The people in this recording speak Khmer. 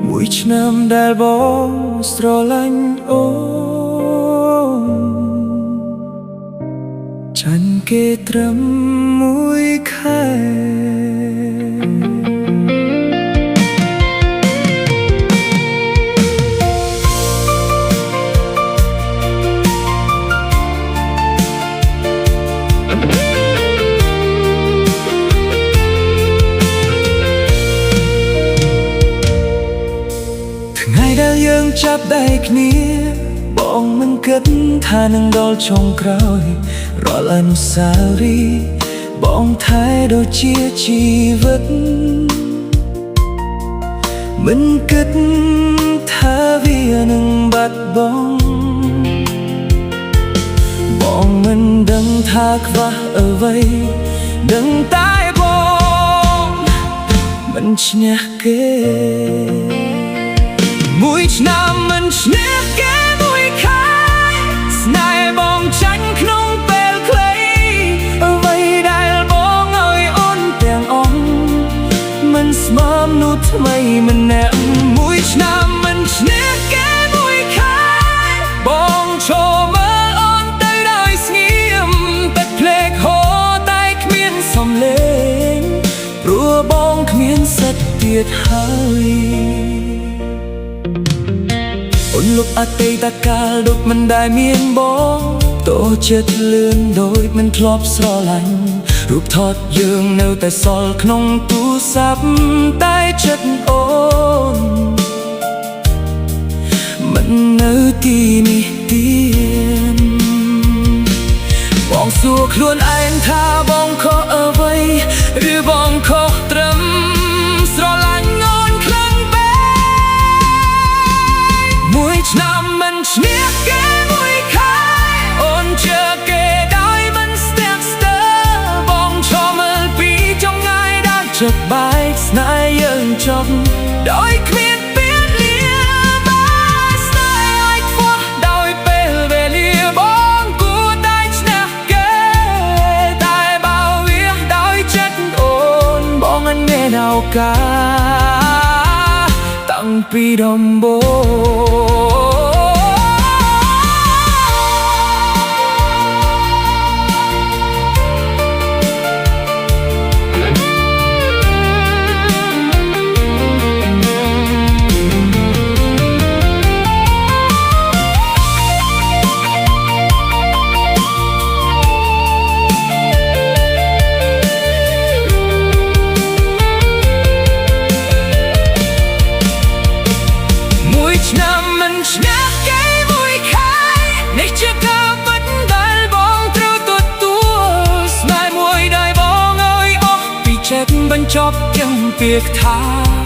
មួយឆ្នាំដែលបងស្រឡាញ់អូនចាញ់គេត្រឹមមួយខែថ្ងៃដែលយើងចាប់ដៃគ្នាបងមិនគិតថានឹងដល់ចុងក្រោយរាល់អនុស្សាវរីយ៍បងថែដូចជាជីវិតមិនគិតថាវានឹងបាត់បង់បងមិនដឹងថាខ្វះអ្វីដឹងតែបងមិនឈ្នះគេមួយឆ្នាំមិនឈ្នះគេមួយខែស្នេហ៍បងចាញ់ក្នុងពេលខ្លីអ្វីដែលបងឲ្យអូនទាំងអស់មិនស្មើមនុស្សថ្មីម្នាក់មួយឆ្នាំមិនឈ្នះគេមួយខែបងចូលមើលអូនទៅដោយស្ងៀមតែភ្លេចហូរតែគ្មានសំឡេងព្រោះបងគ្មានសិទ្ធិទៀតហើយអូនលុបអតីតកាលដូចមិនដែលមានបងតូចចិត្តលឿនដូចមិនធ្លាប់ស្រឡាញ់រូបថតយើងនៅតែសល់ក្នុងទូរស័ព្ទតែចិត្តអូនមិននៅទីនេះទៀតបងសួរខ្លួនឯងថាបងខុសអ្វីឬបងខុសត្រឹមស្រឡាញ់អូនខ្លាំងពេកមួយឆ្នាំមិនឈ្នះគេមួយខែអូនជឿគេដោយមិនស្ទាក់ស្ទើរបងឈរមើលពីចម្ងាយដល់ចុចបែកស្នេហ៍យើងចប់ដោយគ្មានពេលលាបានស្នេហ៍ឲ្យខ្វះដោយពេលវេលាបងគួរតែឈ្នះគេតែបើវាដោយចិត្តអូនបងអត់មានឱកាសតាំងពីដំបូងឆ្នាំមិនឈ្នះគេមួយខែនេះជាការពិតដែលបងត្រូវទទួលស្នេហ៍មួយដែលបងអើយអស់ពីចិត្តបញ្ចប់ទាំងពាក្យថា